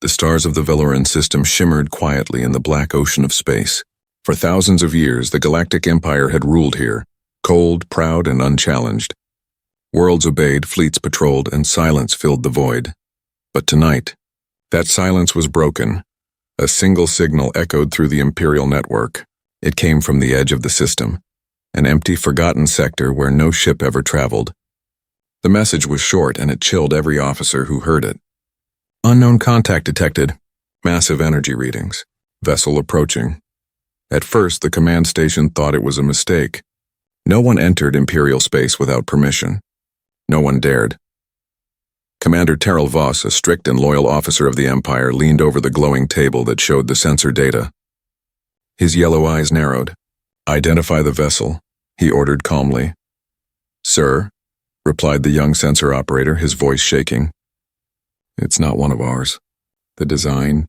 The stars of the Veloran system shimmered quietly in the black ocean of space. For thousands of years, the Galactic Empire had ruled here, cold, proud, and unchallenged. Worlds obeyed, fleets patrolled, and silence filled the void. But tonight, that silence was broken. A single signal echoed through the Imperial network. It came from the edge of the system, an empty, forgotten sector where no ship ever traveled. The message was short, and it chilled every officer who heard it. Unknown contact detected. Massive energy readings. Vessel approaching. At first, the command station thought it was a mistake. No one entered Imperial space without permission. No one dared. Commander Teral Voss, a strict and loyal officer of the Empire, leaned over the glowing table that showed the sensor data. His yellow eyes narrowed. "Identify the vessel," he ordered calmly. "Sir," replied the young sensor operator, his voice shaking. "It's not one of ours. The design,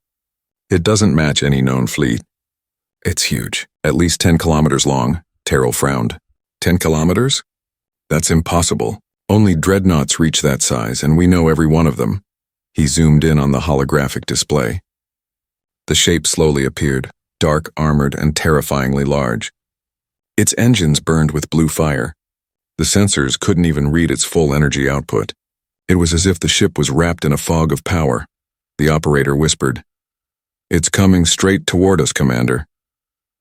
it doesn't match any known fleet. It's huge, at least 10 kilometers long," Teral frowned. 10 kilometers? That's impossible. Only dreadnoughts reach that size, and we know every one of them. He zoomed in on the holographic display. The shape slowly appeared, dark, armored, and terrifyingly large. Its engines burned with blue fire. The sensors couldn't even read its full energy output. It was as if the ship was wrapped in a fog of power. The operator whispered, "It's coming straight toward us, Commander."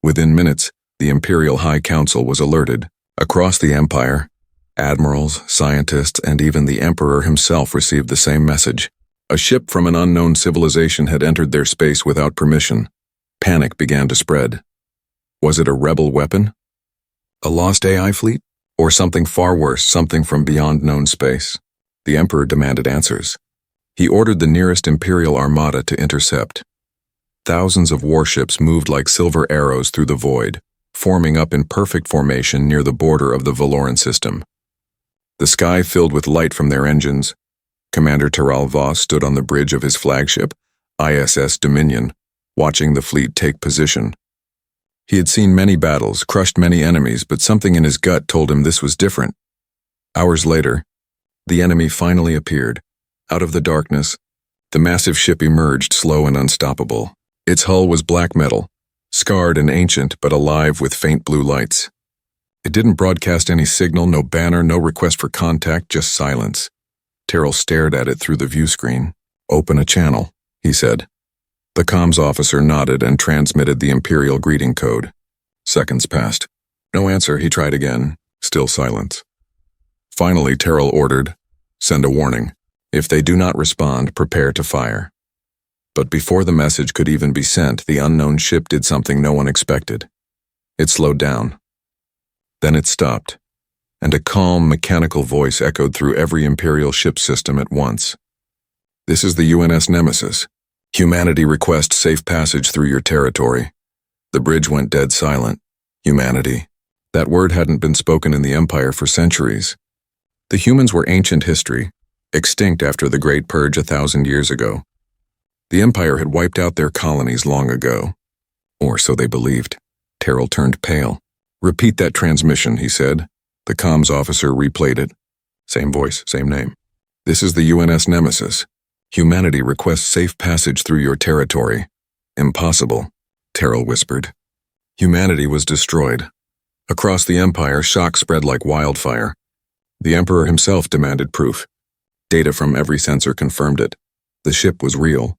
Within minutes, the Imperial High Council was alerted. Across the Empire, admirals, scientists, and even the Emperor himself received the same message. A ship from an unknown civilization had entered their space without permission. Panic began to spread. Was it a rebel weapon? A lost AI fleet? Or something far worse, something from beyond known space? The Emperor demanded answers. He ordered the nearest Imperial armada to intercept. Thousands of warships moved like silver arrows through the void, forming up in perfect formation near the border of the Veloran system. The sky filled with light from their engines. Commander Teral Voss stood on the bridge of his flagship, ISS Dominion, watching the fleet take position. He had seen many battles, crushed many enemies, but something in his gut told him this was different. Hours later, the enemy finally appeared. Out of the darkness, the massive ship emerged, slow and unstoppable. Its hull was black metal, scarred and ancient, but alive with faint blue lights. It didn't broadcast any signal, no banner, no request for contact, just silence. Teral stared at it through the view screen. "Open a channel," he said. The comms officer nodded and transmitted the Imperial greeting code. Seconds passed. No answer. He tried again. Still silence. Finally, Teral ordered, "Send a warning. If they do not respond, prepare to fire." But before the message could even be sent, the unknown ship did something no one expected. It slowed down. Then it stopped, and a calm, mechanical voice echoed through every Imperial ship system at once. "This is the UNS Nemesis. Humanity requests safe passage through your territory." The bridge went dead silent. Humanity. That word hadn't been spoken in the Empire for centuries. The humans were ancient history, extinct after the Great Purge 1,000 years ago. The Empire had wiped out their colonies long ago. Or so they believed. Teral turned pale. "Repeat that transmission," he said. The comms officer replayed it. Same voice, same name. "This is the UNS Nemesis. Humanity requests safe passage through your territory." "Impossible," Teral whispered. Humanity was destroyed. Across the Empire, shock spread like wildfire. The Emperor himself demanded proof. Data from every sensor confirmed it. The ship was real.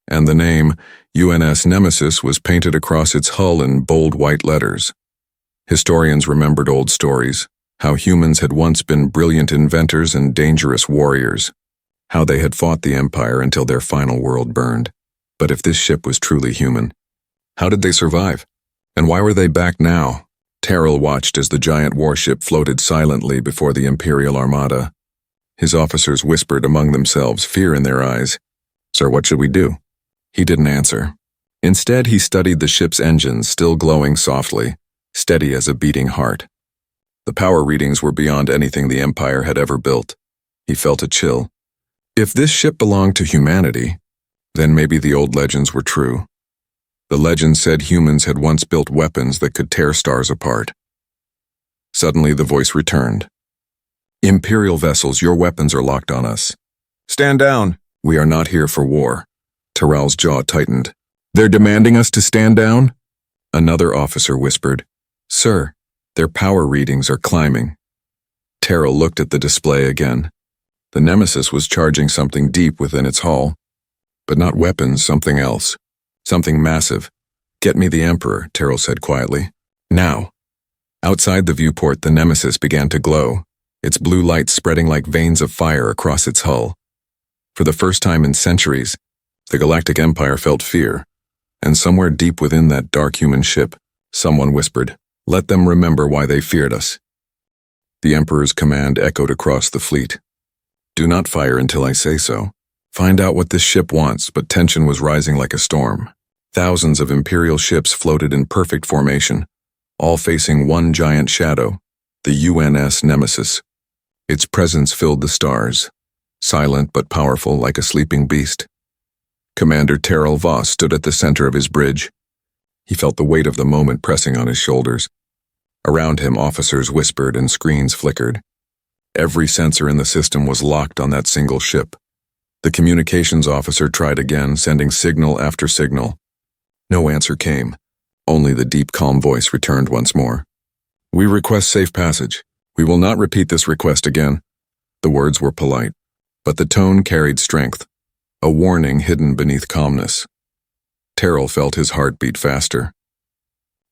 And the name, UNS Nemesis, was painted across its hull in bold white letters. Historians remembered old stories, how humans had once been brilliant inventors and dangerous warriors, how they had fought the Empire until their final world burned. But if this ship was truly human, how did they survive? And why were they back now? Teral watched as the giant warship floated silently before the Imperial Armada. His officers whispered among themselves, fear in their eyes. "Sir, what should we do?" He didn't answer. Instead, he studied the ship's engines, still glowing softly, steady as a beating heart. The power readings were beyond anything the Empire had ever built. He felt a chill. If this ship belonged to humanity, then maybe the old legends were true. The legends said humans had once built weapons that could tear stars apart. Suddenly the voice returned. "Imperial vessels, your weapons are locked on us. Stand down. We are not here for war." Teral's jaw tightened. "They're demanding us to stand down?" Another officer whispered, "Sir, their power readings are climbing." Teral looked at the display again. The Nemesis was charging something deep within its hull. But not weapons, something else. Something massive. "Get me the Emperor," Teral said quietly. "Now." Outside the viewport, the Nemesis began to glow, its blue light spreading like veins of fire across its hull. For the first time in centuries, the Galactic Empire felt fear, and somewhere deep within that dark human ship, someone whispered, "Let them remember why they feared us." The Emperor's command echoed across the fleet. "Do not fire until I say so. Find out what this ship wants," but tension was rising like a storm. Thousands of Imperial ships floated in perfect formation, all facing one giant shadow, the UNS Nemesis. Its presence filled the stars, silent but powerful like a sleeping beast. Commander Teral Voss stood at the center of his bridge. He felt the weight of the moment pressing on his shoulders. Around him, officers whispered and screens flickered. Every sensor in the system was locked on that single ship. The communications officer tried again, sending signal after signal. No answer came. Only the deep, calm voice returned once more. "We request safe passage. We will not repeat this request again." The words were polite, but the tone carried strength, a warning hidden beneath calmness. Teral felt his heart beat faster.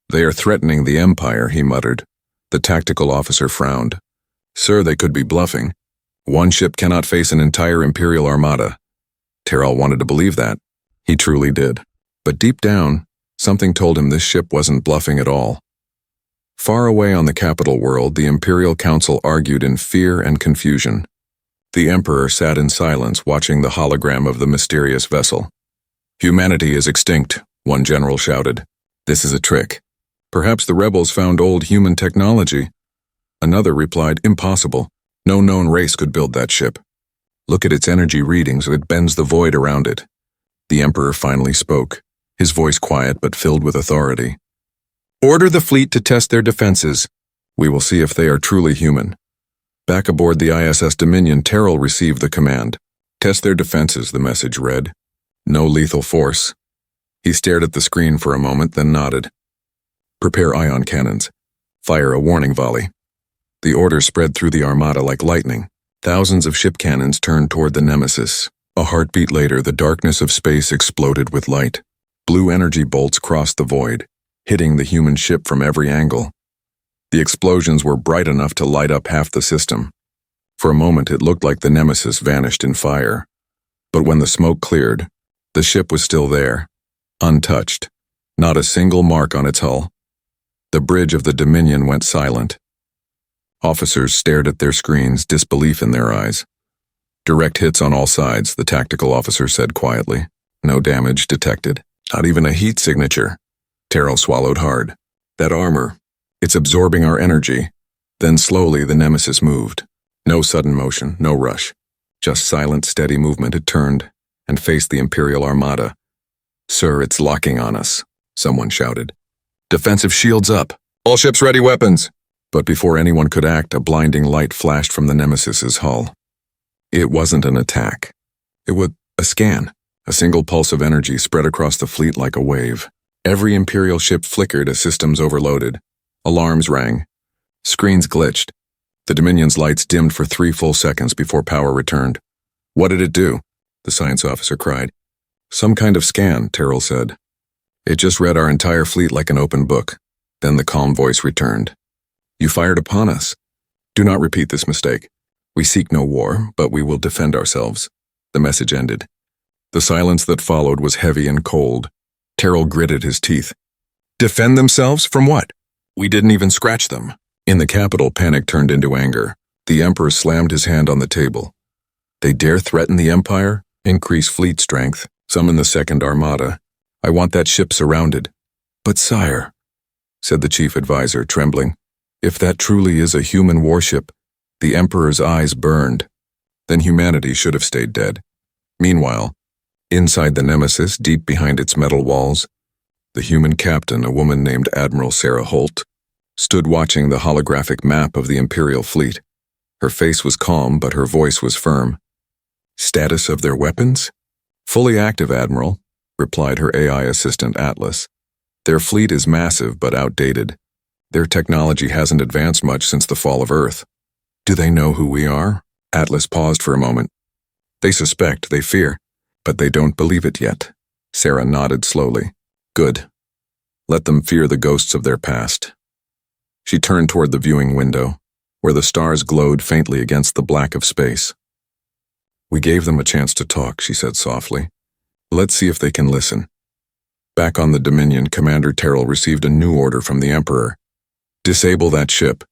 "They are threatening the Empire," he muttered. The tactical officer frowned. "Sir, they could be bluffing. One ship cannot face an entire Imperial armada." Teral wanted to believe that. He truly did. But deep down, something told him this ship wasn't bluffing at all. Far away on the capital world, the Imperial Council argued in fear and confusion. The Emperor sat in silence, watching the hologram of the mysterious vessel. "Humanity is extinct," one general shouted. "This is a trick. Perhaps the rebels found old human technology." Another replied, "Impossible. No known race could build that ship. Look at its energy readings, it bends the void around it." The Emperor finally spoke, his voice quiet but filled with authority. "Order the fleet to test their defenses. We will see if they are truly human." Back aboard the ISS Dominion, Teral received the command. "Test their defenses," the message read. "No lethal force." He stared at the screen for a moment, then nodded. "Prepare ion cannons. Fire a warning volley." The order spread through the armada like lightning. Thousands of ship cannons turned toward the Nemesis. A heartbeat later, the darkness of space exploded with light. Blue energy bolts crossed the void, hitting the human ship from every angle. The explosions were bright enough to light up half the system. For a moment, it looked like the Nemesis vanished in fire. But when the smoke cleared, the ship was still there, untouched, not a single mark on its hull. The bridge of the Dominion went silent. Officers stared at their screens, disbelief in their eyes. "Direct hits on all sides," the tactical officer said quietly. "No damage detected. Not even a heat signature." Teral swallowed hard. "That armor, it's absorbing our energy." Then slowly the Nemesis moved. No sudden motion, no rush. Just silent, steady movement. It turned and faced the Imperial Armada. "Sir, it's locking on us," someone shouted. "Defensive shields up. All ships ready weapons." But before anyone could act, a blinding light flashed from the Nemesis's hull. It wasn't an attack. It was a scan. A single pulse of energy spread across the fleet like a wave. Every Imperial ship flickered as systems overloaded. Alarms rang. Screens glitched. The Dominion's lights dimmed for 3 full seconds before power returned. "What did it do?" the science officer cried. "Some kind of scan," Teral said. "It just read our entire fleet like an open book." Then the calm voice returned. "You fired upon us. Do not repeat this mistake. We seek no war, but we will defend ourselves." The message ended. The silence that followed was heavy and cold. Teral gritted his teeth. "Defend themselves? From what? We didn't even scratch them." In the capital, panic turned into anger. The Emperor slammed his hand on the table. "They dare threaten the Empire? Increase fleet strength. Summon the Second Armada. I want that ship surrounded." "But sire," said the chief advisor, trembling, "if that truly is a human warship," the Emperor's eyes burned. "Then humanity should have stayed dead." Meanwhile, inside the Nemesis, deep behind its metal walls, the human captain, a woman named Admiral Sera Holt, stood watching the holographic map of the Imperial fleet. Her face was calm, but her voice was firm. "Status of their weapons? Fully active, Admiral. replied her AI assistant Atlas. Their fleet is massive but outdated. Their technology hasn't advanced much since the fall of Earth. Do they know who we are? Atlas paused for a moment. They suspect, they fear, but they don't believe it yet. Sera nodded slowly. Good. Let them fear the ghosts of their past. She turned toward the viewing window, where the stars glowed faintly against the black of space. We gave them a chance to talk, she said softly. Let's see if they can listen. Back on the Dominion, Commander Teral received a new order from the Emperor. Disable that ship.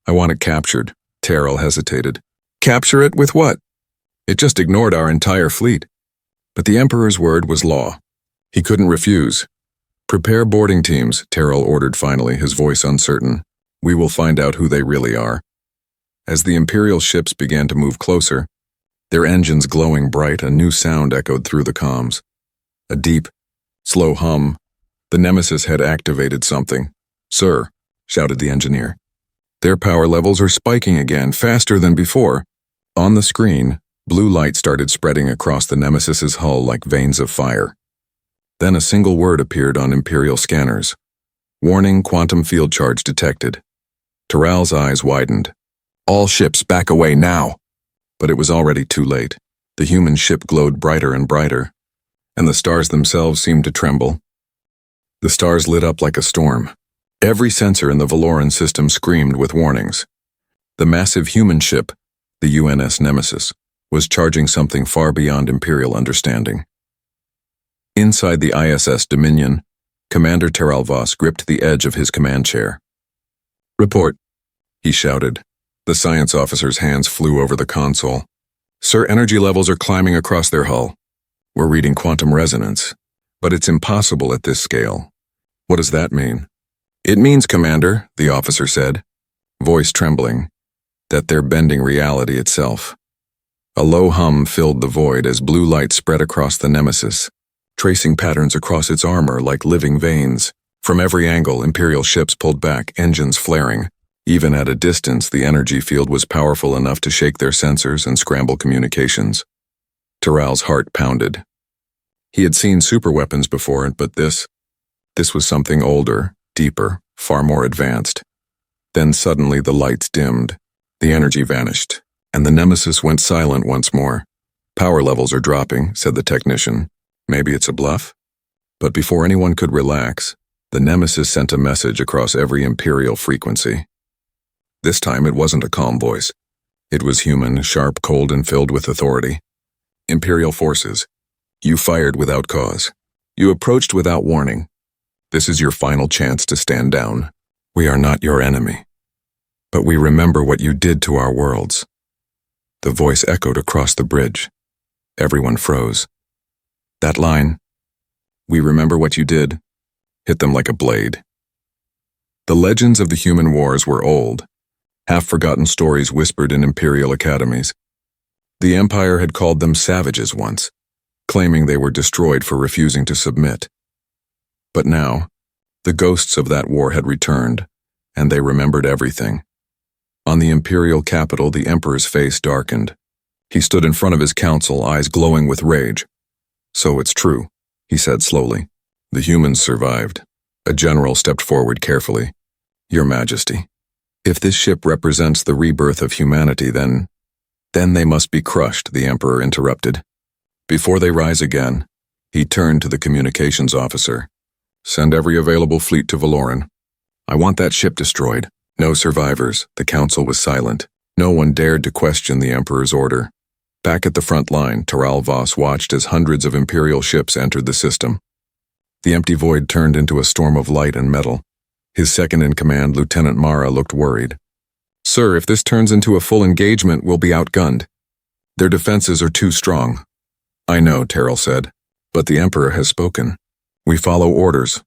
I want it captured. Teral hesitated. Capture it with what? It just ignored our entire fleet. But the Emperor's word was law. He couldn't refuse. Prepare boarding teams, Teral ordered finally, his voice uncertain. We will find out who they really are. As the Imperial ships began to move closer, their engines glowing bright, a new sound echoed through the comms. A deep, slow hum. The Nemesis had activated something. Sir, shouted the engineer. Their power levels are spiking again, faster than before. On the screen, blue light started spreading across the Nemesis's hull like veins of fire. Then a single word appeared on Imperial scanners. Warning, quantum field charge detected. Teral's eyes widened. All ships back away now. But it was already too late. The human ship glowed brighter and brighter, and the stars themselves seemed to tremble. The stars lit up like a storm. Every sensor in the Valoran system screamed with warnings. The massive human ship, the UNS Nemesis, was charging something far beyond Imperial understanding. Inside the ISS Dominion, Commander Teral gripped the edge of his command chair. Report, he shouted. The science officer's hands flew over the console. Sir, energy levels are climbing across their hull. We're reading quantum resonance, but it's impossible at this scale. What does that mean? It means, Commander, the officer said, voice trembling, that they're bending reality itself. A low hum filled the void as blue light spread across the Nemesis, tracing patterns across its armor like living veins. From every angle, Imperial ships pulled back, engines flaring. Even at a distance, the energy field was powerful enough to shake their sensors and scramble communications. Teral's heart pounded. He had seen superweapons before, but this was something older, deeper, far more advanced. Then suddenly the lights dimmed, the energy vanished, and the Nemesis went silent once more. Power levels are dropping, said the technician. Maybe it's a bluff? But before anyone could relax, the Nemesis sent a message across every Imperial frequency. This time it wasn't a calm voice. It was human, sharp, cold, and filled with authority. Imperial forces, you fired without cause. You approached without warning. This is your final chance to stand down. We are not your enemy. But we remember what you did to our worlds. The voice echoed across the bridge. Everyone froze. That line, we remember what you did, hit them like a blade. The legends of the human wars were old, half-forgotten stories whispered in Imperial academies. The Empire had called them savages once, claiming they were destroyed for refusing to submit. But now, the ghosts of that war had returned, and they remembered everything. On the Imperial capital, the Emperor's face darkened. He stood in front of his council, eyes glowing with rage. So it's true, he said slowly. The humans survived. A general stepped forward carefully. Your Majesty, if this ship represents the rebirth of humanity, then they must be crushed, the Emperor interrupted. Before they rise again, he turned to the communications officer. Send every available fleet to Valoran. I want that ship destroyed. No survivors. The council was silent. No one dared to question the Emperor's order. Back at the front line, Teral watched as hundreds of Imperial ships entered the system. The empty void turned into a storm of light and metal. His second-in-command, Lieutenant Mara, looked worried. Sir, if this turns into a full engagement, we'll be outgunned. Their defenses are too strong. I know, Teral said, but the Emperor has spoken. We follow orders.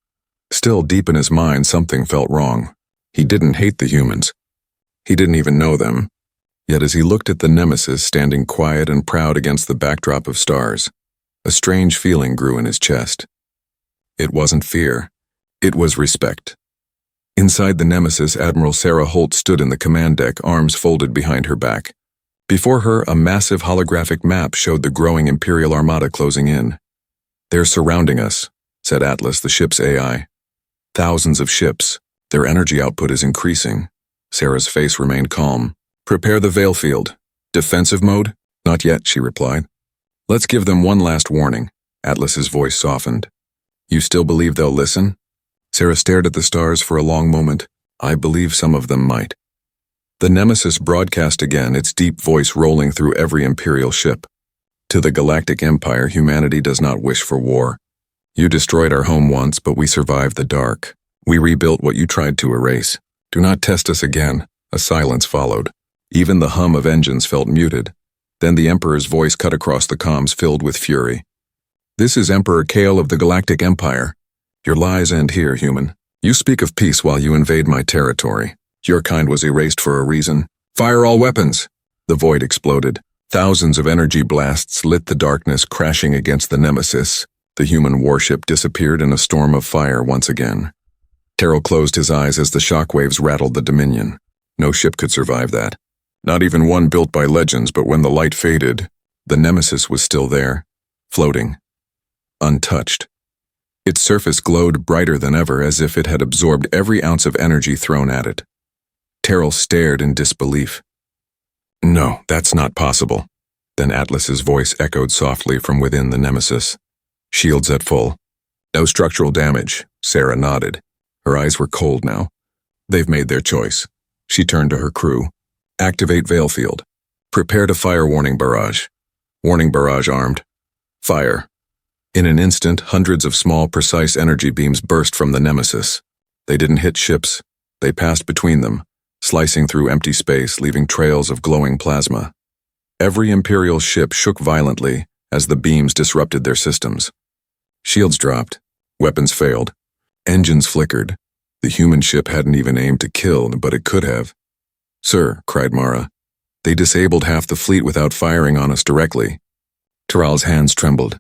Still, deep in his mind, something felt wrong. He didn't hate the humans. He didn't even know them. Yet as he looked at the Nemesis standing quiet and proud against the backdrop of stars, a strange feeling grew in his chest. It wasn't fear. It was respect. Inside the Nemesis, Admiral Sera Holt stood in the command deck, arms folded behind her back. Before her, a massive holographic map showed the growing Imperial armada closing in. They're surrounding us, said Atlas, the ship's AI. Thousands of ships. Their energy output is increasing. Sera's face remained calm. Prepare the veil field. Defensive mode? Not yet, she replied. Let's give them one last warning. Atlas's voice softened. You still believe they'll listen? Sera stared at the stars for a long moment. I believe some of them might. The Nemesis broadcast again, its deep voice rolling through every Imperial ship. To the Galactic Empire, humanity does not wish for war. You destroyed our home once, but we survived the dark. We rebuilt what you tried to erase. Do not test us again. A silence followed. Even the hum of engines felt muted. Then the Emperor's voice cut across the comms, filled with fury. This is Emperor Kale of the Galactic Empire. Your lies end here, human. You speak of peace while you invade my territory. Your kind was erased for a reason. Fire all weapons! The void exploded. Thousands of energy blasts lit the darkness, crashing against the Nemesis. The human warship disappeared in a storm of fire once again. Teral closed his eyes as the shockwaves rattled the Dominion. No ship could survive that. Not even one built by legends, but when the light faded, the Nemesis was still there, floating, untouched. Its surface glowed brighter than ever, as if it had absorbed every ounce of energy thrown at it. Teral stared in disbelief. No, that's not possible. Then Atlas's voice echoed softly from within the Nemesis. Shields at full. No structural damage. Sera nodded. Her eyes were cold now. They've made their choice. She turned to her crew. Activate veil field. Prepare to fire warning barrage. Warning barrage armed. Fire. In an instant, hundreds of small, precise energy beams burst from the Nemesis. They didn't hit ships. They passed between them, slicing through empty space, leaving trails of glowing plasma. Every Imperial ship shook violently as the beams disrupted their systems. Shields dropped. Weapons failed. Engines flickered. The human ship hadn't even aimed to kill, but it could have. Sir, cried Mara, they disabled half the fleet without firing on us directly. Teral's hands trembled.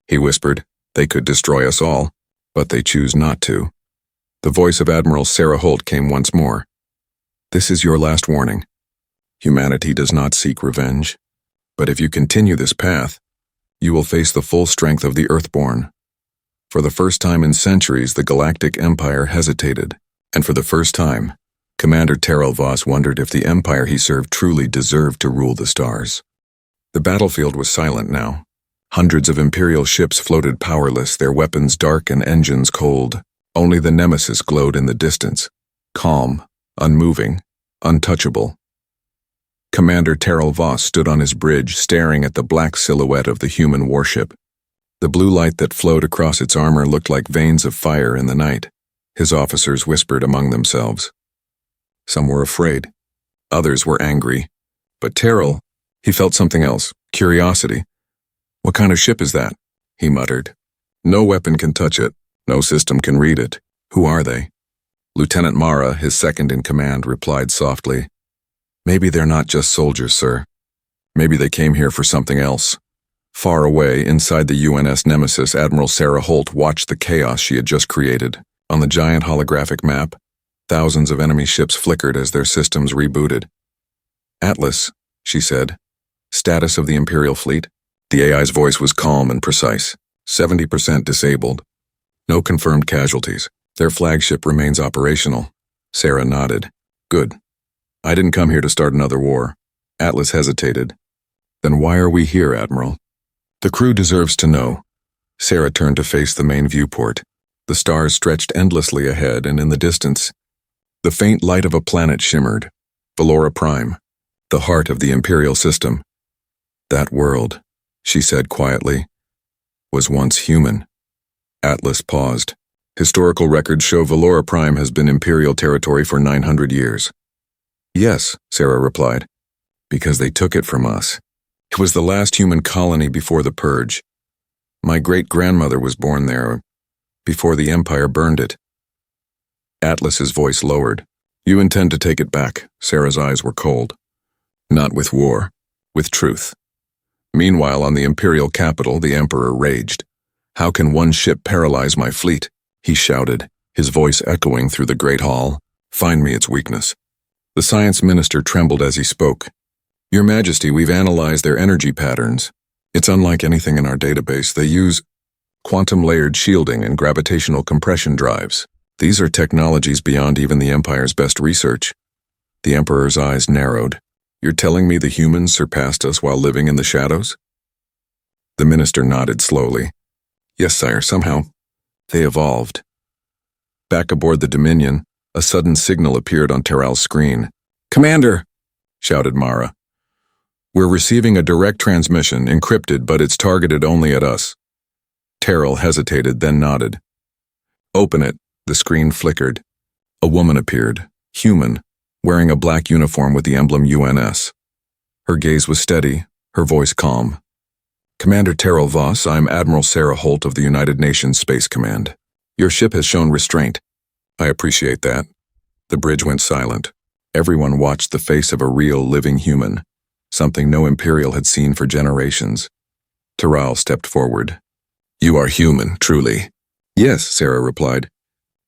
He whispered, they could destroy us all, but they choose not to. The voice of Admiral Sera Holt came once more. This is your last warning. Humanity does not seek revenge, but if you continue this path, you will face the full strength of the Earthborn. For the first time in centuries, the Galactic Empire hesitated, and for the first time, Commander Teral Voss wondered if the empire he served truly deserved to rule the stars. The battlefield was silent now. Hundreds of Imperial ships floated powerless, their weapons dark and engines cold. Only the Nemesis glowed in the distance, calm, unmoving, untouchable. Commander Teral Voss stood on his bridge, staring at the black silhouette of the human warship. The blue light that flowed across its armor looked like veins of fire in the night. His officers whispered among themselves. Some were afraid. Others were angry. But Teral, he felt something else, curiosity. What kind of ship is that? He muttered. No weapon can touch it. No system can read it. Who are they? Lieutenant Mara, his second in command, replied softly. Maybe they're not just soldiers, sir. Maybe they came here for something else. Far away, inside the UNS Nemesis, Admiral Sera Holt watched the chaos she had just created. On the giant holographic map, thousands of enemy ships flickered as their systems rebooted. Atlas, she said. Status of the Imperial fleet? The AI's voice was calm and precise. 70% disabled. No confirmed casualties. Their flagship remains operational. Sera nodded. Good. I didn't come here to start another war. Atlas hesitated. Then why are we here, Admiral? The crew deserves to know. Sera turned to face the main viewport. The stars stretched endlessly ahead, and in the distance, the faint light of a planet shimmered. Valora Prime, the heart of the Imperial system. That world, she said quietly, was once human. Atlas paused. Historical records show Valora Prime has been Imperial territory for 900 years. Yes, Sera replied, because they took it from us. It was the last human colony before the Purge. My great-grandmother was born there, before the Empire burned it. Atlas's voice lowered. You intend to take it back. Sera's eyes were cold. Not with war, with truth. Meanwhile, on the Imperial capital, the Emperor raged. How can one ship paralyze my fleet? He shouted, his voice echoing through the great hall. Find me its weakness. The science minister trembled as he spoke. Your Majesty, we've analyzed their energy patterns. It's unlike anything in our database. They use... quantum-layered shielding and gravitational compression drives. These are technologies beyond even the Empire's best research. The Emperor's eyes narrowed. You're telling me the humans surpassed us while living in the shadows? The minister nodded slowly. Yes, sire, somehow. They evolved. Back aboard the Dominion, a sudden signal appeared on Teral's screen. Commander! Shouted Mara. We're receiving a direct transmission, encrypted, but it's targeted only at us. Teral hesitated, then nodded. Open it. The screen flickered. A woman appeared, human, wearing a black uniform with the emblem UNS. Her gaze was steady, her voice calm. Commander Teral Voss, I'm Admiral Sera Holt of the United Nations Space Command. Your ship has shown restraint. I appreciate that. The bridge went silent. Everyone watched the face of a real, living human, something no Imperial had seen for generations. Teral stepped forward. You are human, truly. Yes, Sera replied.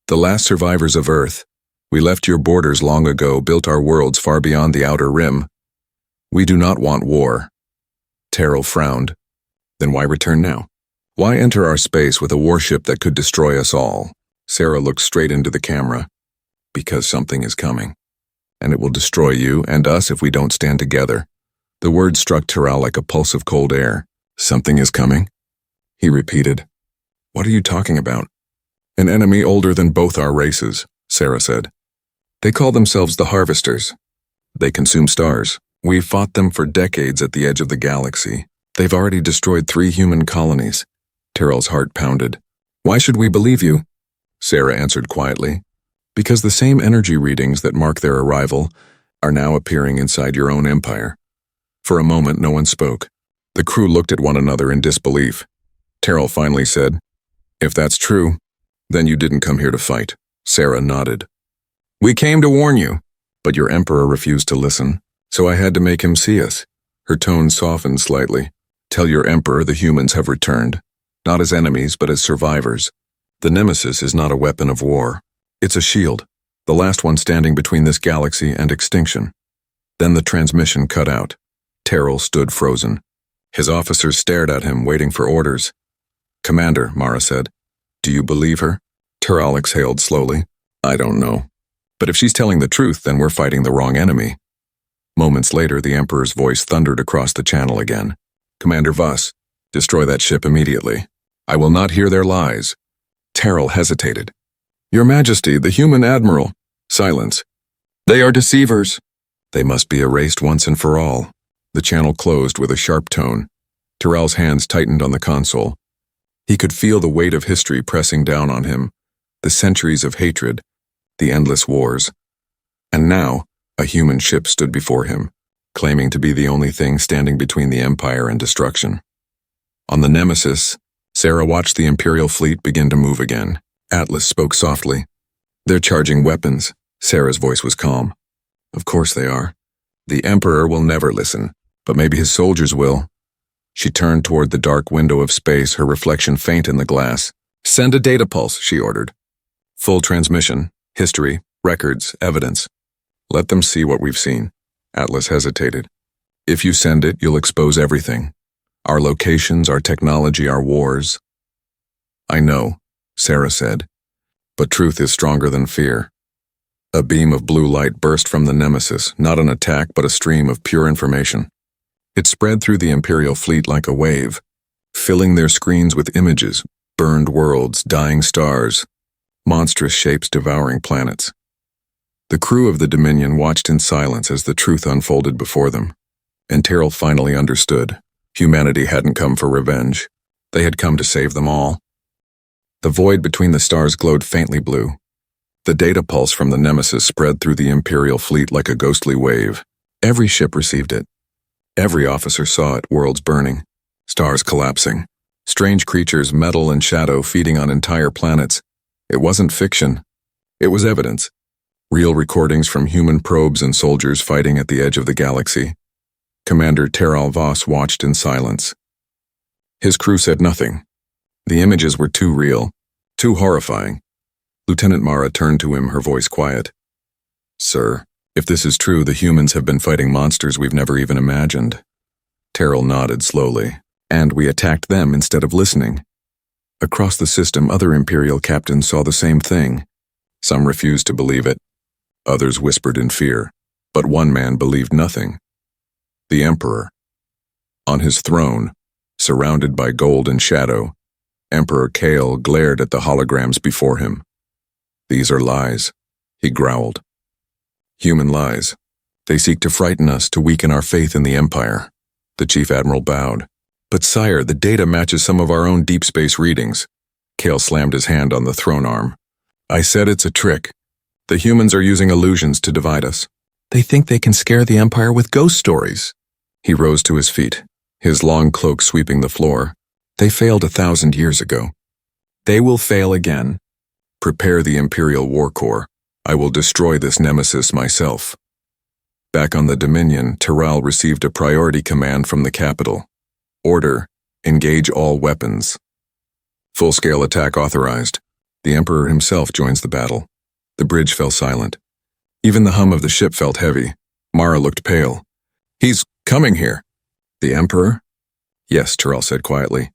The last survivors of Earth. We left your borders long ago, built our worlds far beyond the outer rim. We do not want war. Teral frowned. Then why return now? Why enter our space with a warship that could destroy us all? Sera looked straight into the camera. Because something is coming. And it will destroy you and us if we don't stand together. The words struck Teral like a pulse of cold air. Something is coming? He repeated. What are you talking about? An enemy older than both our races, Sera said. They call themselves the Harvesters. They consume stars. We've fought them for decades at the edge of the galaxy. They've already destroyed 3 human colonies. Teral's heart pounded. Why should we believe you? Sera answered quietly. Because the same energy readings that mark their arrival are now appearing inside your own empire. For a moment, no one spoke. The crew looked at one another in disbelief. Teral finally said, If that's true, then you didn't come here to fight. Sera nodded. We came to warn you, but your emperor refused to listen, so I had to make him see us. Her tone softened slightly. Tell your emperor the humans have returned, not as enemies but as survivors. The Nemesis is not a weapon of war. It's a shield, the last one standing between this galaxy and extinction. Then the transmission cut out. Teral stood frozen. His officers stared at him, waiting for orders. Commander, Mara said. Do you believe her? Teral exhaled slowly. I don't know. But if she's telling the truth, then we're fighting the wrong enemy. Moments later, the Emperor's voice thundered across the channel again. Commander Voss, destroy that ship immediately. I will not hear their lies. Teral hesitated. Your Majesty, the human Admiral. Silence. They are deceivers. They must be erased once and for all. The channel closed with a sharp tone. Teral's hands tightened on the console. He could feel the weight of history pressing down on him, the centuries of hatred, the endless wars. And now, a human ship stood before him, claiming to be the only thing standing between the Empire and destruction. On the Nemesis, Sera watched the Imperial fleet begin to move again. Atlas spoke softly. They're charging weapons. Sera's voice was calm. Of course they are. The Emperor will never listen, but maybe his soldiers will. She turned toward the dark window of space, her reflection faint in the glass. Send a data pulse, she ordered. Full transmission, history, records, evidence. Let them see what we've seen. Atlas hesitated. If you send it, you'll expose everything. Our locations, our technology, our wars. I know, Sera said, but truth is stronger than fear. A beam of blue light burst from the Nemesis, not an attack but a stream of pure information. It spread through the Imperial fleet like a wave, filling their screens with images, burned worlds, dying stars, monstrous shapes devouring planets. The crew of the Dominion watched in silence as the truth unfolded before them, and Teral finally understood. Humanity hadn't come for revenge. They had come to save them all. The void between the stars glowed faintly blue. The data pulse from the Nemesis spread through the Imperial fleet like a ghostly wave. Every ship received it. Every officer saw it, worlds burning, stars collapsing, strange creatures, metal and shadow, feeding on entire planets. It wasn't fiction. It was evidence. Real recordings from human probes and soldiers fighting at the edge of the galaxy. Commander Teral Voss watched in silence. His crew said nothing. The images were too real, too horrifying. Lieutenant Mara turned to him, her voice quiet. Sir, if this is true, the humans have been fighting monsters we've never even imagined. Teral nodded slowly. And we attacked them instead of listening. Across the system, other Imperial captains saw the same thing. Some refused to believe it. Others whispered in fear. But one man believed nothing. The Emperor. On his throne, surrounded by gold and shadow, Emperor Kale glared at the holograms before him. "These are lies," he growled. "Human lies. They seek to frighten us, to weaken our faith in the Empire." The Chief Admiral bowed. "But sire, the data matches some of our own deep space readings." Kale slammed his hand on the throne arm. "I said it's a trick. The humans are using illusions to divide us. They think they can scare the Empire with ghost stories." He rose to his feet, his long cloak sweeping the floor. "They failed 1,000 years ago. They will fail again. Prepare the Imperial War Corps. I will destroy this Nemesis myself." Back on the Dominion, Teral received a priority command from the capital. Order: engage all weapons. Full-scale attack authorized. The Emperor himself joins the battle. The bridge fell silent. Even the hum of the ship felt heavy. Mara looked pale. "He's coming here." "The Emperor?" "Yes," Teral said quietly.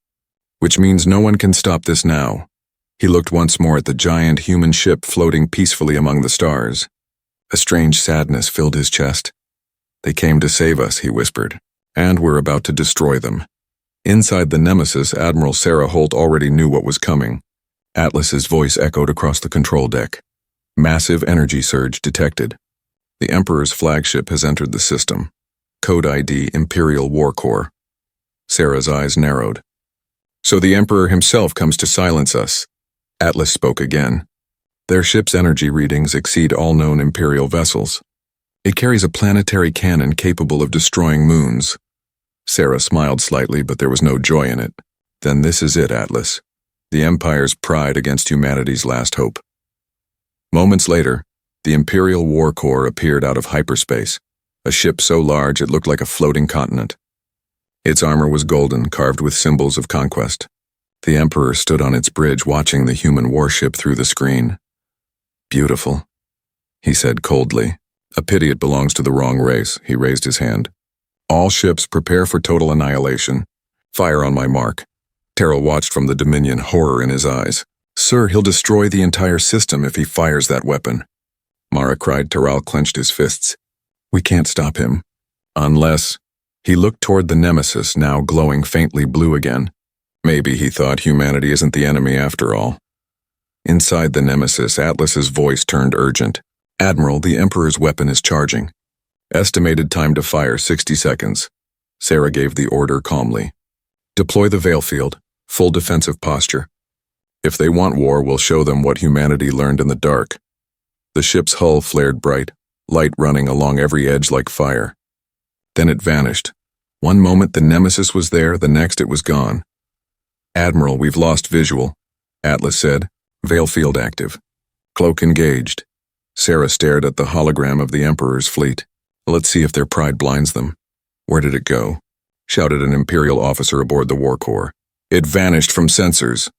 "Which means no one can stop this now." He looked once more at the giant human ship floating peacefully among the stars. A strange sadness filled his chest. "They came to save us," he whispered, "and we're about to destroy them." Inside the Nemesis, Admiral Sera Holt already knew what was coming. Atlas's voice echoed across the control deck. "Massive energy surge detected. The Emperor's flagship has entered the system. Code ID Imperial War Corps." Sera's eyes narrowed. "So the Emperor himself comes to silence us." Atlas spoke again. "Their ship's energy readings exceed all known Imperial vessels. It carries a planetary cannon capable of destroying moons." Sera smiled slightly, but there was no joy in it. "Then this is it, Atlas. The Empire's pride against humanity's last hope." Moments later, the Imperial War Corps appeared out of hyperspace, a ship so large it looked like a floating continent. Its armor was golden, carved with symbols of conquest. The Emperor stood on its bridge watching the human warship through the screen. "Beautiful," he said coldly. "A pity it belongs to the wrong race." He raised his hand. "All ships prepare for total annihilation. Fire on my mark." Teral watched from the Dominion, horror in his eyes. "Sir, he'll destroy the entire system if he fires that weapon." Mara cried. Teral clenched his fists. "We can't stop him. Unless—" He looked toward the Nemesis, now glowing faintly blue again. Maybe, he thought, humanity isn't the enemy after all. Inside the Nemesis, Atlas's voice turned urgent. "Admiral, the Emperor's weapon is charging. Estimated time to fire 60 seconds. Sera gave the order calmly. "Deploy the veil field. Full defensive posture. If they want war, we'll show them what humanity learned in the dark." The ship's hull flared bright, light running along every edge like fire. Then it vanished. One moment the Nemesis was there, the next it was gone. "Admiral, we've lost visual," Atlas said. "Veil field active. Cloak engaged." Sera stared at the hologram of the Emperor's fleet. "Let's see if their pride blinds them." "Where did it go?" shouted an Imperial officer aboard the War Corps. "It vanished from sensors."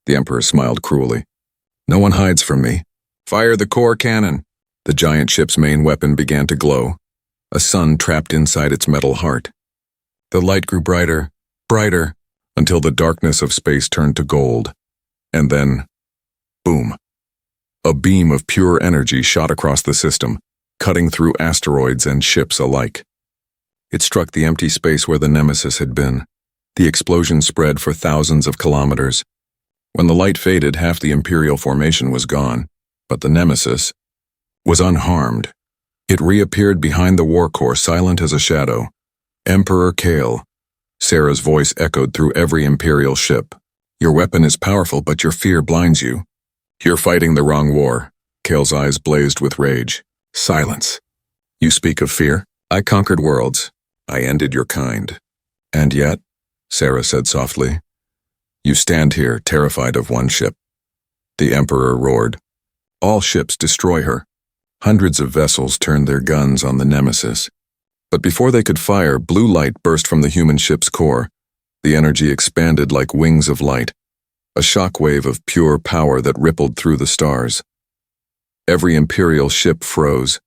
The Emperor smiled cruelly. "No one hides from me. Fire the core cannon." The giant ship's main weapon began to glow, a sun trapped inside its metal heart. The light grew brighter, brighter, until the darkness of space turned to gold. And then, boom. A beam of pure energy shot across the system, cutting through asteroids and ships alike. It struck the empty space where the Nemesis had been. The explosion spread for thousands of kilometers. When the light faded, half the Imperial formation was gone, but the Nemesis was unharmed. It reappeared behind the War Corps, silent as a shadow. "Emperor Kale." Sera's voice echoed through every Imperial ship. "Your weapon is powerful, but your fear blinds you. You're fighting the wrong war." Kale's eyes blazed with rage. "Silence. You speak of fear? I conquered worlds. I ended your kind. And yet," Sera said softly, "you stand here terrified of one ship." The Emperor roared. "All ships destroy her." Hundreds of vessels turned their guns on the Nemesis. But before they could fire, blue light burst from the human ship's core. The energy expanded like wings of light, a shockwave of pure power that rippled through the stars. Every Imperial ship froze.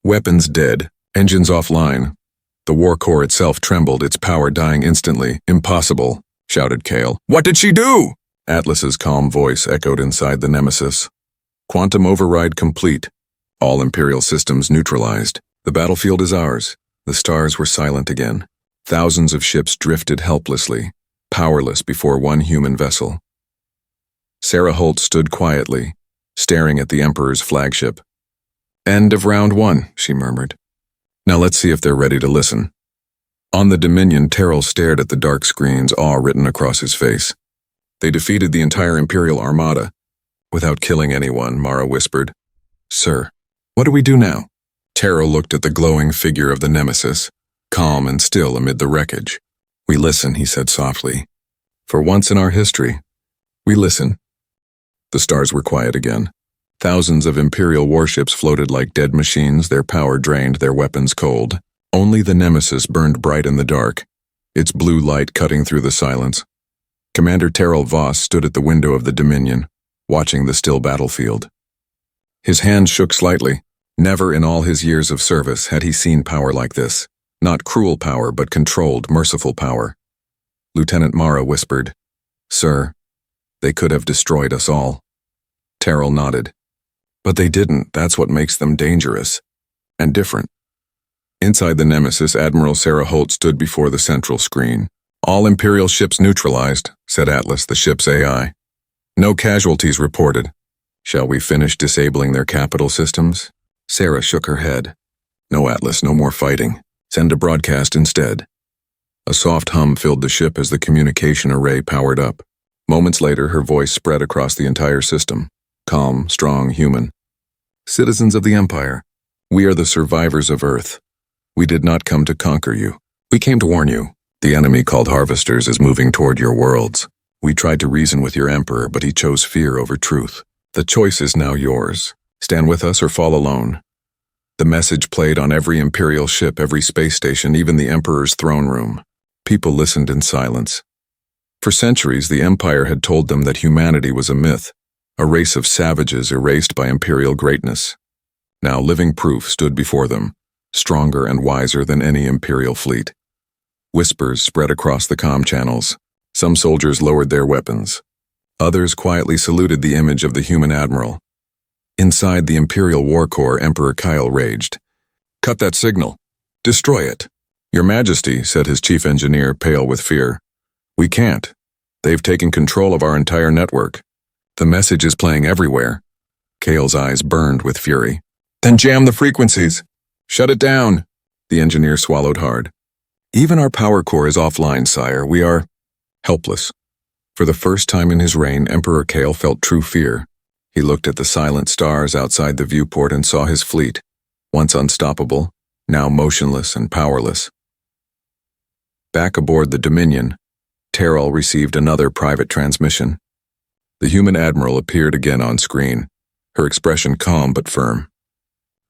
Weapons dead, engines offline. The War Corps itself trembled, its power dying instantly. "Impossible," shouted Kale. "What did she do?" Atlas's calm voice echoed inside the Nemesis. Quantum override complete. All Imperial systems neutralized. The battlefield is ours. The stars were silent again. Thousands of ships drifted helplessly, powerless before one human vessel. Sera Holt stood quietly, staring at the Emperor's flagship. "End of round 1, she murmured. "Now let's see if they're ready to listen." On the Dominion, Teral stared at the dark screens, awe written across his face. "They defeated the entire Imperial Armada. Without killing anyone," Mara whispered. "Sir, what do we do now?" Teral looked at the glowing figure of the Nemesis, calm and still amid the wreckage. "We listen," he said softly. "For once in our history, we listen." The stars were quiet again. Thousands of Imperial warships floated like dead machines, their power drained, their weapons cold. Only the Nemesis burned bright in the dark, its blue light cutting through the silence. Commander Teral Voss stood at the window of the Dominion, watching the still battlefield. His hand shook slightly. Never in all his years of service had he seen power like this. Not cruel power, but controlled, merciful power. Lieutenant Mara whispered, "Sir, they could have destroyed us all." Teral nodded. "But they didn't. That's what makes them dangerous. And different." Inside the Nemesis, Admiral Sera Holt stood before the central screen. "All Imperial ships neutralized," said Atlas, the ship's AI. "No casualties reported. Shall we finish disabling their capital systems?" Sera shook her head. "No, Atlas, no more fighting. Send a broadcast instead." A soft hum filled the ship as the communication array powered up. Moments later, her voice spread across the entire system. Calm, strong, human. "Citizens of the Empire, we are the survivors of Earth. We did not come to conquer you. We came to warn you. The enemy called Harvesters is moving toward your worlds. We tried to reason with your Emperor, but he chose fear over truth. The choice is now yours. Stand with us or fall alone." The message played on every Imperial ship, every space station, even the Emperor's throne room. People listened in silence. For centuries, the Empire had told them that humanity was a myth, a race of savages erased by Imperial greatness. Now living proof stood before them, stronger and wiser than any Imperial fleet. Whispers spread across the comm channels. Some soldiers lowered their weapons. Others quietly saluted the image of the human Admiral. Inside the Imperial War Corps, Emperor Kyle raged. "Cut that signal. Destroy it." "Your Majesty," said his chief engineer, pale with fear. "We can't. They've taken control of our entire network. The message is playing everywhere." Kyle's eyes burned with fury. "Then jam the frequencies. Shut it down." The engineer swallowed hard. "Even our power core is offline, sire. We are helpless." For the first time in his reign, Emperor Kyle felt true fear. He looked at the silent stars outside the viewport and saw his fleet, once unstoppable, now motionless and powerless. Back aboard the Dominion, Teral received another private transmission. The human Admiral appeared again on screen, her expression calm but firm.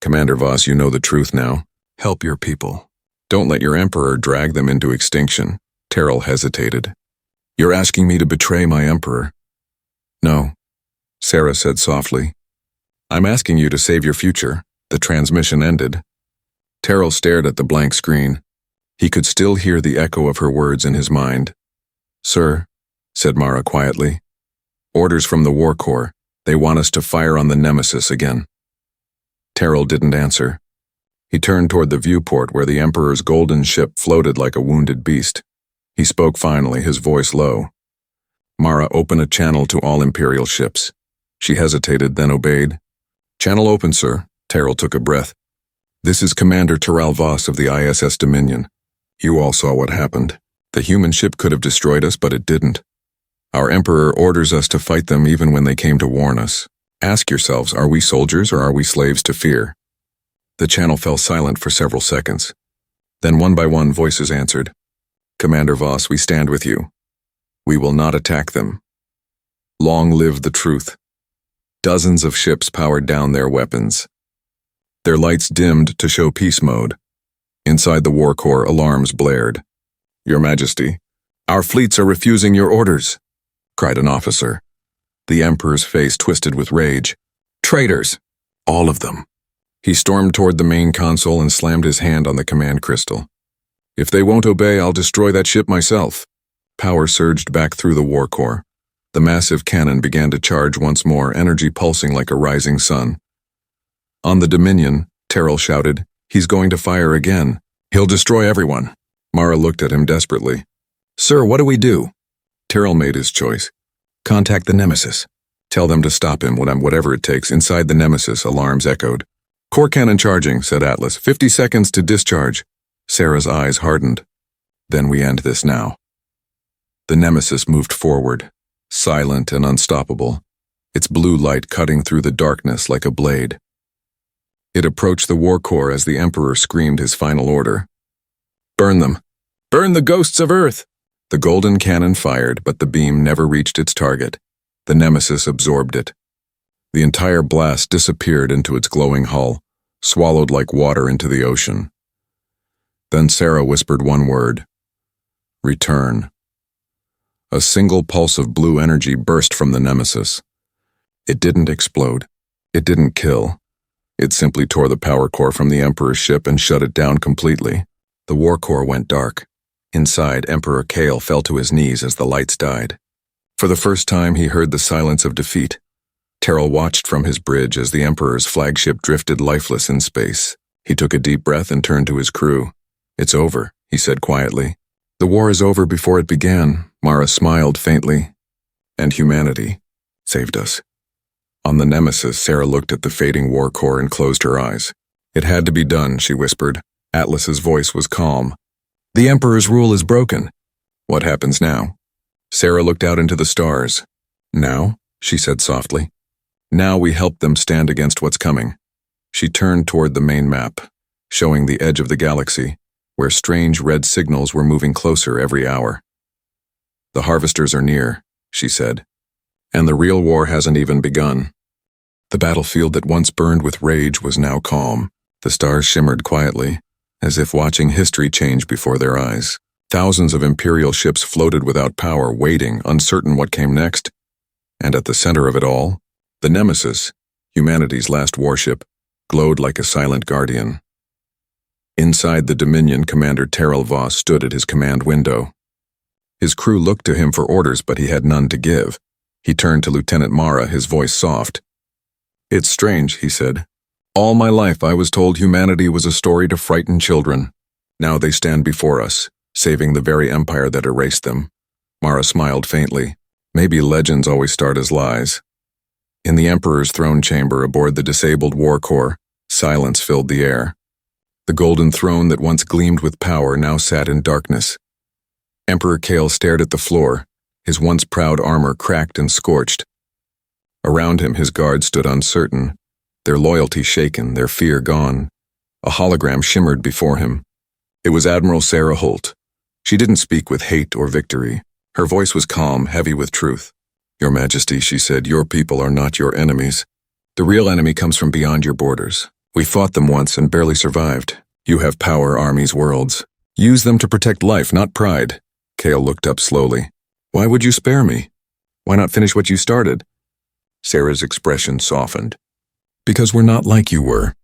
"Commander Voss, you know the truth now. Help your people. Don't let your Emperor drag them into extinction." Teral hesitated. "You're asking me to betray my Emperor?" "No," Sera said softly. "I'm asking you to save your future." The transmission ended. Teral stared at the blank screen. He could still hear the echo of her words in his mind. "Sir," said Mara quietly. "Orders from the War Corps. They want us to fire on the Nemesis again." Teral didn't answer. He turned toward the viewport where the Emperor's golden ship floated like a wounded beast. He spoke finally, his voice low. "Mara, open a channel to all Imperial ships." She hesitated, then obeyed. "Channel open, sir." Teral took a breath. "This is Commander Teral Voss of the ISS Dominion. You all saw what happened. The human ship could have destroyed us, but it didn't. Our Emperor orders us to fight them even when they came to warn us. Ask yourselves, are we soldiers or are we slaves to fear?" The channel fell silent for several seconds. Then one by one voices answered. "Commander Voss, we stand with you. We will not attack them. Long live the truth." Dozens of ships powered down their weapons. Their lights dimmed to show peace mode. Inside the War Corps, alarms blared. "Your Majesty, our fleets are refusing your orders," cried an officer. The Emperor's face twisted with rage. "Traitors! All of them." He stormed toward the main console and slammed his hand on the command crystal. "If they won't obey, I'll destroy that ship myself." Power surged back through the War Corps. The massive cannon began to charge once more, energy pulsing like a rising sun. On the Dominion, Teral shouted, "He's going to fire again. He'll destroy everyone." Mara looked at him desperately. "Sir, what do we do?" Teral made his choice. "Contact the Nemesis. Tell them to stop him, whatever it takes." Inside the Nemesis, alarms echoed. "Core cannon charging," said Atlas. 50 seconds to discharge." Sera's eyes hardened. "Then we end this now." The Nemesis moved forward, silent and unstoppable, its blue light cutting through the darkness like a blade. It approached the war core as the Emperor screamed his final order. "Burn them! Burn the ghosts of Earth!" The golden cannon fired, but the beam never reached its target. The Nemesis absorbed it. The entire blast disappeared into its glowing hull, swallowed like water into the ocean. Then Sera whispered one word: "Return." A single pulse of blue energy burst from the Nemesis. It didn't explode. It didn't kill. It simply tore the power core from the Emperor's ship and shut it down completely. The war core went dark. Inside, Emperor Kale fell to his knees as the lights died. For the first time, he heard the silence of defeat. Teral watched from his bridge as the Emperor's flagship drifted lifeless in space. He took a deep breath and turned to his crew. "It's over," he said quietly. "The war is over before it began." Mara smiled faintly. "And humanity saved us." On the Nemesis, Sera looked at the fading war core and closed her eyes. "It had to be done," she whispered. Atlas's voice was calm. "The Emperor's rule is broken. What happens now?" Sera looked out into the stars. "Now?" she said softly. "Now we help them stand against what's coming." She turned toward the main map, showing the edge of the galaxy, where strange red signals were moving closer every hour. "The harvesters are near," she said, "and the real war hasn't even begun." The battlefield that once burned with rage was now calm. The stars shimmered quietly, as if watching history change before their eyes. Thousands of Imperial ships floated without power, waiting, uncertain what came next. And at the center of it all, the Nemesis, humanity's last warship, glowed like a silent guardian. Inside the Dominion, Commander Teral Voss stood at his command window. His crew looked to him for orders, but he had none to give. He turned to Lieutenant Mara, his voice soft. "It's strange," he said. "All my life I was told humanity was a story to frighten children. Now they stand before us, saving the very empire that erased them." Mara smiled faintly. "Maybe legends always start as lies." In the Emperor's throne chamber aboard the disabled war core, silence filled the air. The golden throne that once gleamed with power now sat in darkness. Emperor Kale stared at the floor, his once proud armor cracked and scorched. Around him his guards stood uncertain, their loyalty shaken, their fear gone. A hologram shimmered before him. It was Admiral Sera Holt. She didn't speak with hate or victory. Her voice was calm, heavy with truth. "Your Majesty," she said, "your people are not your enemies. The real enemy comes from beyond your borders. We fought them once and barely survived. You have power, armies, worlds. Use them to protect life, not pride." Kale looked up slowly. "Why would you spare me? Why not finish what you started?" Sera's expression softened. "Because we're not like you were.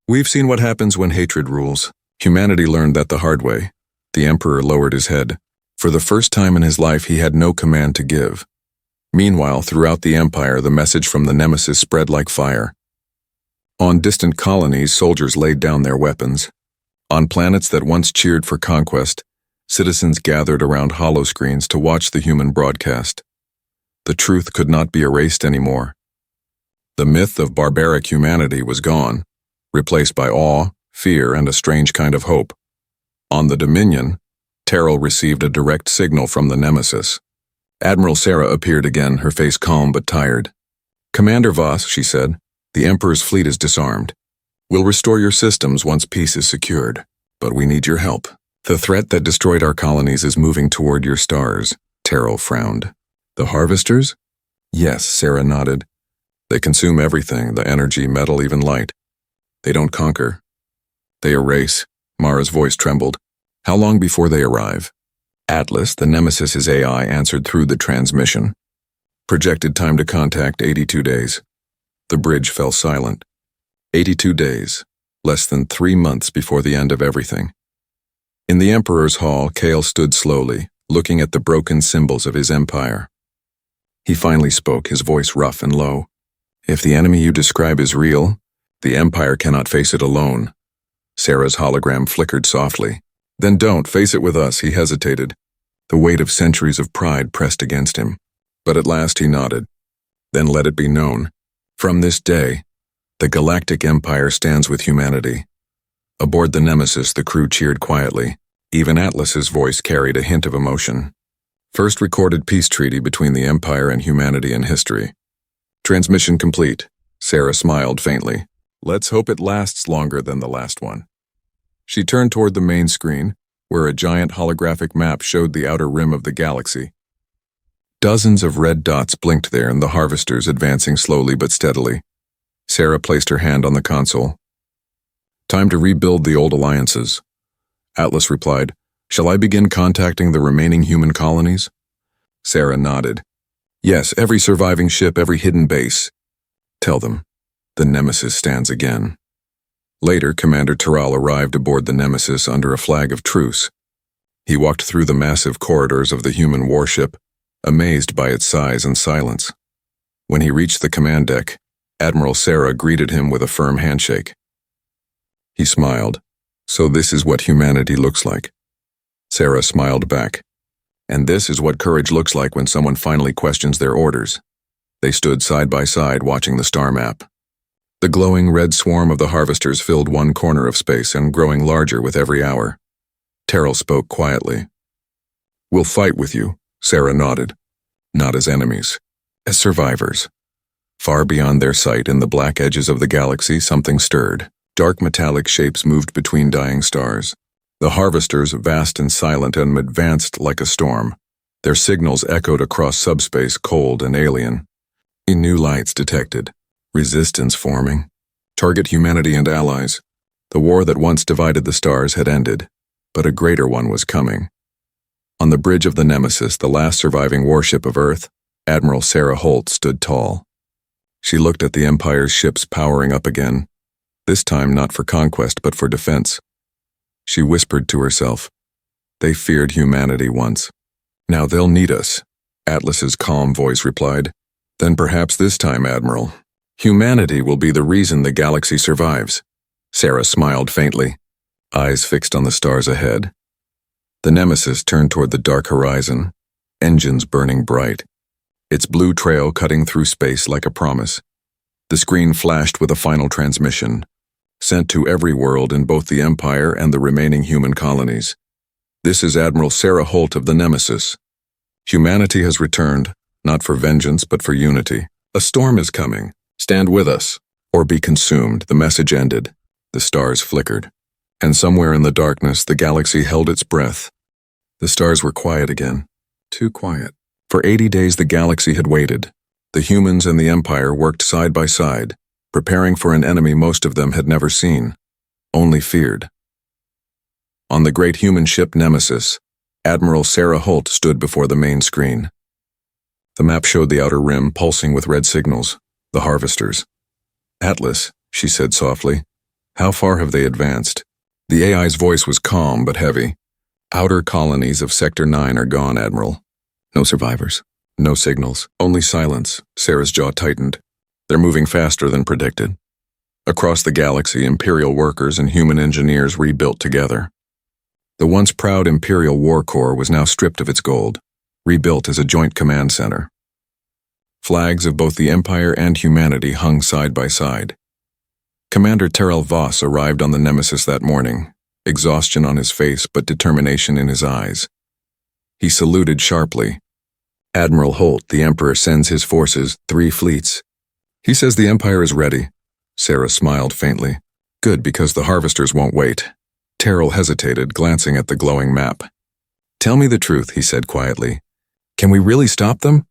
We've seen what happens when hatred rules. Humanity learned that the hard way." The Emperor lowered his head. For the first time in his life, he had no command to give. Meanwhile, throughout the Empire, the message from the Nemesis spread like fire. On distant colonies, soldiers laid down their weapons. On planets that once cheered for conquest, citizens gathered around holoscreens to watch the human broadcast. The truth could not be erased anymore. The myth of barbaric humanity was gone, replaced by awe, fear, and a strange kind of hope. On the Dominion, Teral received a direct signal from the Nemesis. Admiral Sera appeared again, her face calm but tired. "Commander Voss," she said, "the Emperor's fleet is disarmed. We'll restore your systems once peace is secured, but we need your help. The threat that destroyed our colonies is moving toward your stars." Teral frowned. "The harvesters?" "Yes," Sera nodded. "They consume everything, the energy, metal, even light. They don't conquer. They erase." Mara's voice trembled. "How long before they arrive?" Atlas, the Nemesis's AI, answered through the transmission. "Projected time to contact, 82 days. The bridge fell silent. 82 days, less than 3 months before the end of everything. In the Emperor's hall, Kale stood slowly, looking at the broken symbols of his empire. He finally spoke, his voice rough and low. If the enemy you describe is real, the Empire cannot face it alone. Sera's hologram flickered softly. Then don't face it with us, he hesitated. The weight of centuries of pride pressed against him. But at last he nodded. Then let it be known. From this day, the Galactic Empire stands with humanity. Aboard the Nemesis, the crew cheered quietly. Even Atlas's voice carried a hint of emotion. First recorded peace treaty between the Empire and humanity in history. Transmission complete. Sera smiled faintly. Let's hope it lasts longer than the last one. She turned toward the main screen, where a giant holographic map showed the outer rim of the galaxy. Dozens of red dots blinked there, and the harvesters advancing slowly but steadily. Sera placed her hand on the console. Time to rebuild the old alliances. Atlas replied, Shall I begin contacting the remaining human colonies? Sera nodded. Yes, every surviving ship, every hidden base. Tell them, the Nemesis stands again. Later, Commander Teral arrived aboard the Nemesis under a flag of truce. He walked through the massive corridors of the human warship, amazed by its size and silence. When he reached the command deck, Admiral Sera greeted him with a firm handshake. He smiled. So this is what humanity looks like. Sera smiled back. And this is what courage looks like when someone finally questions their orders. They stood side by side watching the star map. The glowing red swarm of the harvesters filled one corner of space and growing larger with every hour. Teral spoke quietly. We'll fight with you, Sera nodded. Not as enemies, as survivors. Far beyond their sight in the black edges of the galaxy, something stirred. Dark metallic shapes moved between dying stars. The harvesters, vast and silent, and advanced like a storm. Their signals echoed across subspace, cold and alien. New lights detected. Resistance forming. Target humanity and allies. The war that once divided the stars had ended, but a greater one was coming. On the bridge of the Nemesis, the last surviving warship of Earth, Admiral Sera Holt stood tall. She looked at the Empire's ships powering up again, this time not for conquest but for defense. She whispered to herself, They feared humanity once. Now they'll need us. Atlas's calm voice replied, Then perhaps this time, Admiral, humanity will be the reason the galaxy survives. Sera smiled faintly, eyes fixed on the stars ahead. The Nemesis turned toward the dark horizon, engines burning bright, its blue trail cutting through space like a promise. The screen flashed with a final transmission, sent to every world in both the Empire and the remaining human colonies. This is Admiral Sera Holt of the Nemesis. Humanity has returned, not for vengeance but for unity. A storm is coming. Stand with us, or be consumed. The message ended. The stars flickered. And somewhere in the darkness, the galaxy held its breath. The stars were quiet again. Too quiet. For 80 days the galaxy had waited. The humans and the Empire worked side by side, preparing for an enemy most of them had never seen, only feared. On the great human ship Nemesis, Admiral Sera Holt stood before the main screen. The map showed the outer rim pulsing with red signals, the harvesters. Atlas, she said softly, how far have they advanced? The AI's voice was calm but heavy. Outer colonies of Sector 9 are gone, Admiral. No survivors. No signals. Only silence. Sera's jaw tightened. They're moving faster than predicted. Across the galaxy, Imperial workers and human engineers rebuilt together. The once proud Imperial War Corps was now stripped of its gold, rebuilt as a joint command center. Flags of both the Empire and humanity hung side by side. Commander Teral arrived on the Nemesis that morning, exhaustion on his face but determination in his eyes. He saluted sharply. Admiral Holt, the Emperor sends his forces, 3 fleets. He says the Empire is ready. Sera smiled faintly. Good, because the harvesters won't wait. Teral hesitated, glancing at the glowing map. Tell me the truth, he said quietly. Can we really stop them?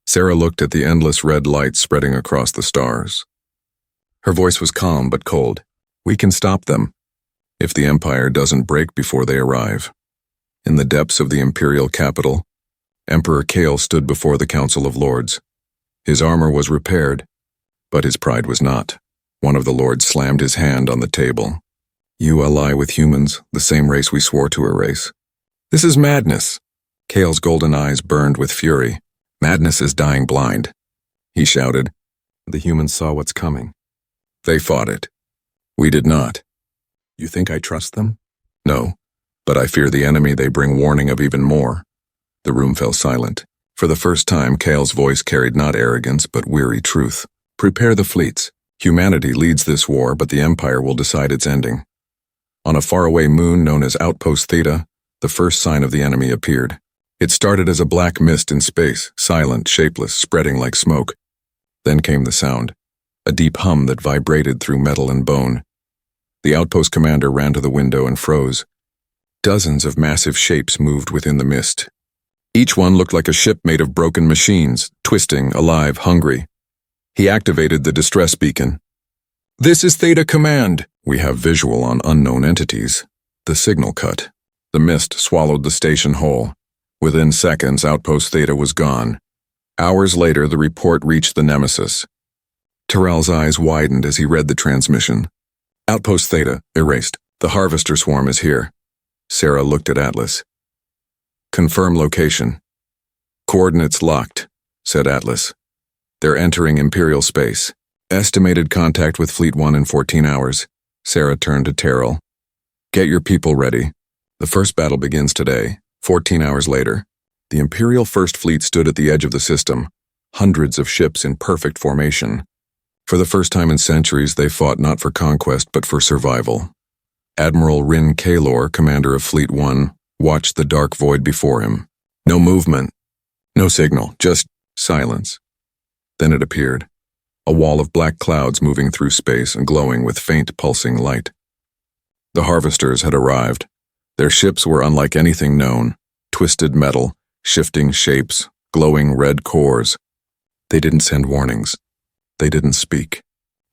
Sera looked at the endless red light spreading across the stars. Her voice was calm but cold. We can stop them, if the Empire doesn't break before they arrive. In the depths of the Imperial capital, Emperor Kale stood before the Council of Lords. His armor was repaired, but his pride was not. One of the lords slammed his hand on the table. You ally with humans, the same race we swore to erase. This is madness. Kale's golden eyes burned with fury. Madness is dying blind, he shouted. The humans saw what's coming. They fought it. We did not. You think I trust them? No, but I fear the enemy they bring warning of even more. The room fell silent. For the first time, Kale's voice carried not arrogance, but weary truth. Prepare the fleets. Humanity leads this war, but the Empire will decide its ending. On a faraway moon known as Outpost Theta, the first sign of the enemy appeared. It started as a black mist in space, silent, shapeless, spreading like smoke. Then came the sound, a deep hum that vibrated through metal and bone. The outpost commander ran to the window and froze. Dozens of massive shapes moved within the mist. Each one looked like a ship made of broken machines, twisting, alive, hungry. He activated the distress beacon. This is Theta Command. We have visual on unknown entities. The signal cut. The mist swallowed the station whole. Within seconds, Outpost Theta was gone. Hours later, the report reached the Nemesis. Teral's eyes widened as he read the transmission. Outpost Theta, erased. The Harvester Swarm is here. Sera looked at Atlas. Confirm location. Coordinates locked, said Atlas. They're entering Imperial space. Estimated contact with Fleet 1 in 14 hours. Sera turned to Teral. Get your people ready. The first battle begins today, 14 hours later. The Imperial First Fleet stood at the edge of the system, hundreds of ships in perfect formation. For the first time in centuries, they fought not for conquest but for survival. Admiral Rin Kalor, commander of Fleet 1, watched the dark void before him. No movement, no signal, just silence. Then it appeared, a wall of black clouds moving through space and glowing with faint pulsing light. The harvesters had arrived. Their ships were unlike anything known, twisted metal, shifting shapes, glowing red cores. They didn't send warnings. They didn't speak.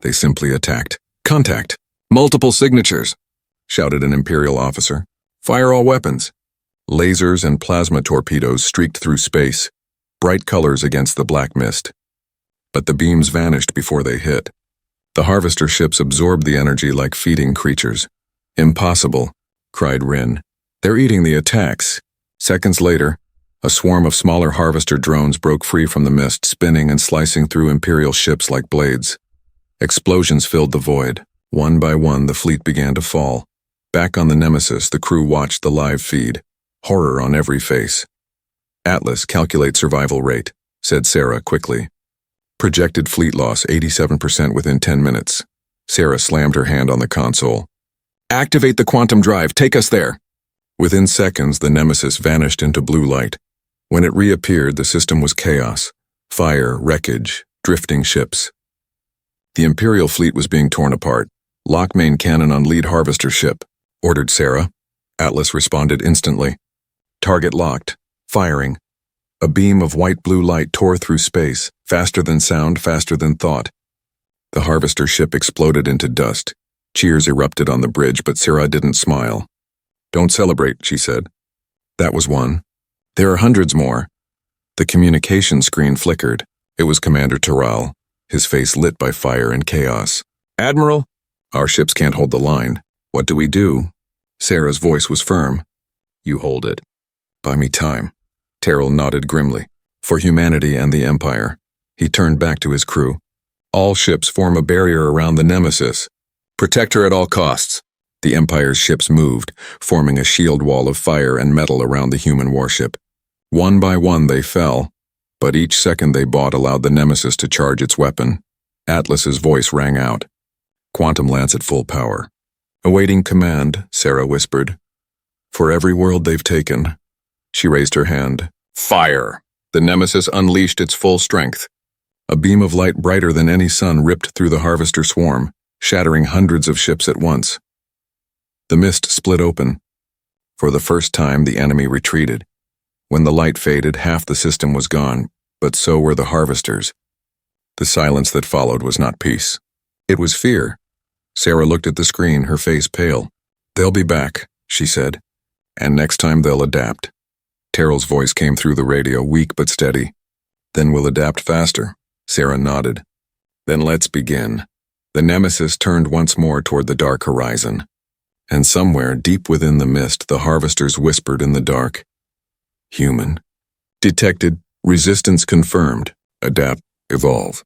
They simply attacked. Contact! Multiple signatures! Shouted an Imperial officer. Fire all weapons! Lasers and plasma torpedoes streaked through space, bright colors against the black mist. But the beams vanished before they hit. The harvester ships absorbed the energy like feeding creatures. Impossible, cried Rin. They're eating the attacks. Seconds later, a swarm of smaller harvester drones broke free from the mist, spinning and slicing through Imperial ships like blades. Explosions filled the void. One by one, the fleet began to fall. Back on the Nemesis, the crew watched the live feed, horror on every face. Atlas, calculate survival rate, said Sera quickly. Projected fleet loss 87% within 10 minutes. Sera slammed her hand on the console. Activate the quantum drive, take us there. Within seconds, the Nemesis vanished into blue light. When it reappeared, the system was chaos. Fire, wreckage, drifting ships. The Imperial fleet was being torn apart. Lock main cannon on lead harvester ship, ordered Sera. Atlas responded instantly. Target locked. Firing. A beam of white-blue light tore through space, faster than sound, faster than thought. The harvester ship exploded into dust. Cheers erupted on the bridge, but Sera didn't smile. Don't celebrate, she said. That was one. There are hundreds more. The communication screen flickered. It was Commander Teral, his face lit by fire and chaos. Admiral, our ships can't hold the line. What do we do? Sera's voice was firm. You hold it. Buy me time. Teral nodded grimly. For humanity and the Empire. He turned back to his crew. All ships form a barrier around the Nemesis. Protect her at all costs. The Empire's ships moved, forming a shield wall of fire and metal around the human warship. One by one they fell, but each second they bought allowed the Nemesis to charge its weapon. Atlas's voice rang out. Quantum lance at full power. Awaiting command, Sera whispered. For every world they've taken. She raised her hand. Fire! The Nemesis unleashed its full strength. A beam of light brighter than any sun ripped through the harvester swarm, shattering hundreds of ships at once. The mist split open. For the first time, the enemy retreated. When the light faded, half the system was gone, but so were the harvesters. The silence that followed was not peace. It was fear. Sera looked at the screen, her face pale. They'll be back, she said, and next time they'll adapt. Teral's voice came through the radio, weak but steady. Then we'll adapt faster. Sera nodded. Then let's begin. The Nemesis turned once more toward the dark horizon. And somewhere, deep within the mist, the harvesters whispered in the dark. Human. Detected. Resistance confirmed. Adapt, evolve.